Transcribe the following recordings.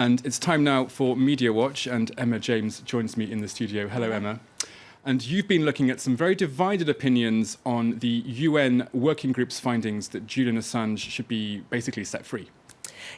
And it's time now for Media Watch, and Emma James joins me in the studio. Hello, Emma. And you've been looking at some very divided opinions on the UN working group's findings that Julian Assange should be basically set free.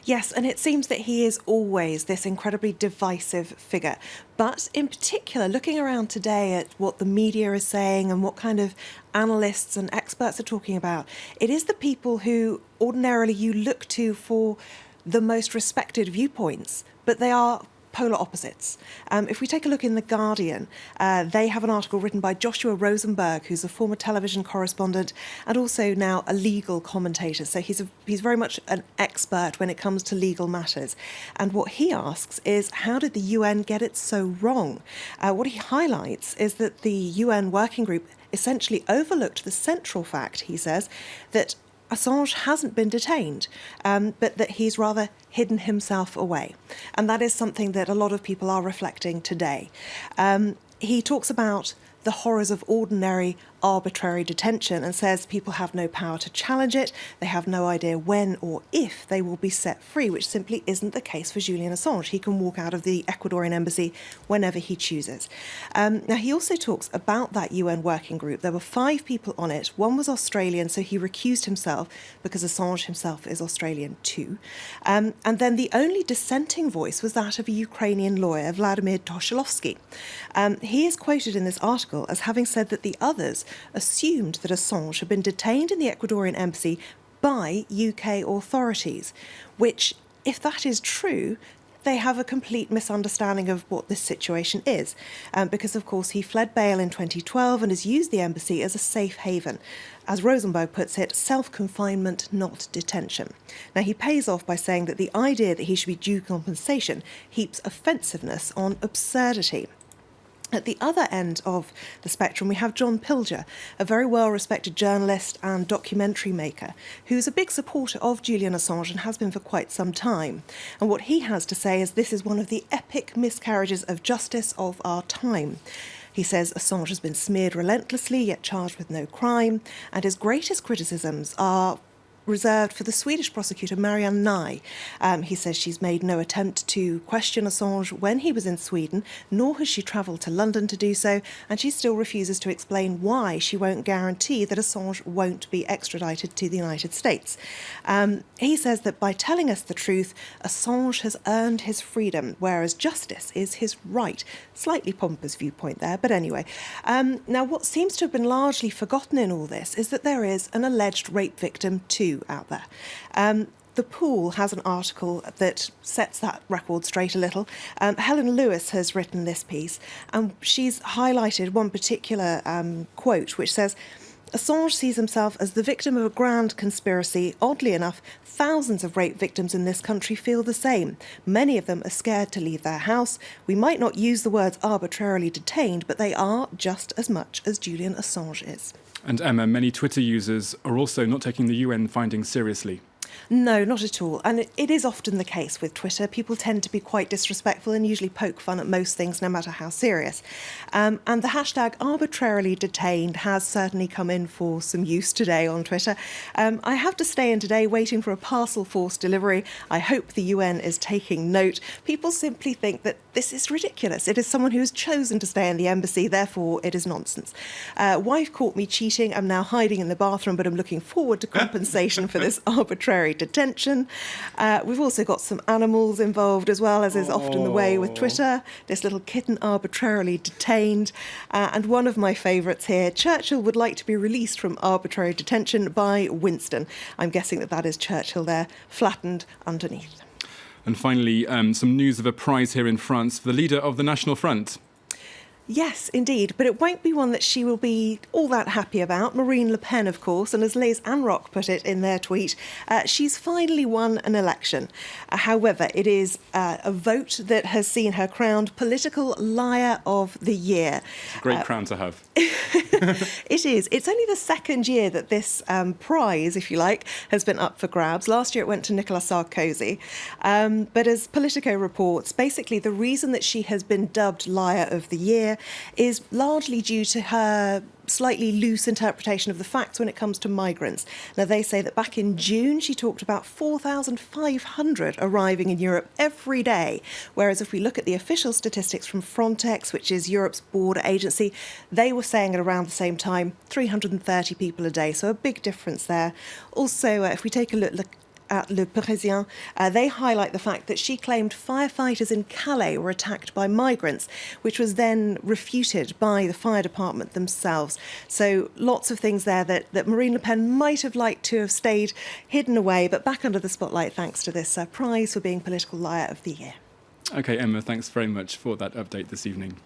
Yes, and it seems that he is always this incredibly divisive figure. But in particular, looking around today at what the media is saying and what kind of analysts and experts are talking about, it is the people who ordinarily you look to for the most respected viewpoints, but they are polar opposites. If we take a look in The Guardian, they have an article written by Joshua Rosenberg, who's a former television correspondent and also now a legal commentator. So he's very much an expert when it comes to legal matters. And what he asks is, how did the UN get it so wrong? What he highlights is that the UN working group essentially overlooked the central fact, he says, that Assange hasn't been detained, but that he's rather hidden himself away. And that is something that a lot of people are reflecting today. He talks about the horrors of ordinary arbitrary detention and says people have no power to challenge it, they have no idea when or if they will be set free, which simply isn't the case for Julian Assange. He can walk out of the Ecuadorian embassy whenever he chooses. Now, he also talks about that UN working group. There were 5 people on it. One was Australian, so he recused himself because Assange himself is Australian too. And then the only dissenting voice was that of a Ukrainian lawyer, Vladimir Toshilovsky. He is quoted in this article as having said that the others assumed that Assange had been detained in the Ecuadorian embassy by UK authorities, which, if that is true, they have a complete misunderstanding of what this situation is, because, of course, he fled bail in 2012 and has used the embassy as a safe haven. As Rosenberg puts it, self-confinement, not detention. Now, he pays off by saying that the idea that he should be due compensation heaps offensiveness on absurdity. At the other end of the spectrum, we have John Pilger, a very well-respected journalist and documentary maker, who's a big supporter of Julian Assange and has been for quite some time. And what he has to say is this is one of the epic miscarriages of justice of our time. He says Assange has been smeared relentlessly, yet charged with no crime, and his greatest criticisms are reserved for the Swedish prosecutor Marianne Nye. He says she's made no attempt to question Assange when he was in Sweden, nor has she travelled to London to do so, and she still refuses to explain why she won't guarantee that Assange won't be extradited to the United States. He says that by telling us the truth, Assange has earned his freedom, whereas justice is his right. Slightly pompous viewpoint there, but anyway. Now, what seems to have been largely forgotten in all this is that there is an alleged rape victim too out there. The Pool has an article that sets that record straight a little. Helen Lewis has written this piece, and she's highlighted one particular quote, which says, Assange sees himself as the victim of a grand conspiracy. Oddly enough, thousands of rape victims in this country feel the same. Many of them are scared to leave their house. We might not use the words arbitrarily detained, but they are just as much as Julian Assange is. And Emma, many Twitter users are also not taking the UN findings seriously. No, not at all. And it is often the case with Twitter. People tend to be quite disrespectful and usually poke fun at most things, no matter how serious. And the hashtag arbitrarily detained has certainly come in for some use today on Twitter. I have to stay in today waiting for a parcel force delivery. I hope the UN is taking note. People simply think that this is ridiculous. It is someone who has chosen to stay in the embassy, therefore it is nonsense. Wife caught me cheating. I'm now hiding in the bathroom, but I'm looking forward to compensation for this arbitrary detention. We've also got some animals involved as well, as is often the way with Twitter. This little kitten arbitrarily detained. And one of my favourites here, Churchill would like to be released from arbitrary detention by Winston. I'm guessing that that is Churchill there, flattened underneath. And finally, some news of a prize here in France for the leader of the National Front. Yes, indeed, but it won't be one that she will be all that happy about. Marine Le Pen, of course, and as Liz Anrock put it in their tweet, she's finally won an election. However, it is a vote that has seen her crowned Political Liar of the Year. It's a great crown to have. It is. It's only the second year that this prize, if you like, has been up for grabs. Last year it went to Nicolas Sarkozy. But as Politico reports, basically the reason that she has been dubbed Liar of the Year is largely due to her slightly loose interpretation of the facts when it comes to migrants. Now, they say that back in June, she talked about 4,500 arriving in Europe every day, whereas if we look at the official statistics from Frontex, which is Europe's border agency, they were saying at around the same time 330 people a day, so a big difference there. Also, if we take a look at Le Parisien, they highlight the fact that she claimed firefighters in Calais were attacked by migrants, which was then refuted by the fire department themselves. So lots of things there that Marine Le Pen might have liked to have stayed hidden away, but back under the spotlight thanks to this prize for being Political Liar of the Year. OK, Emma, thanks very much for that update this evening.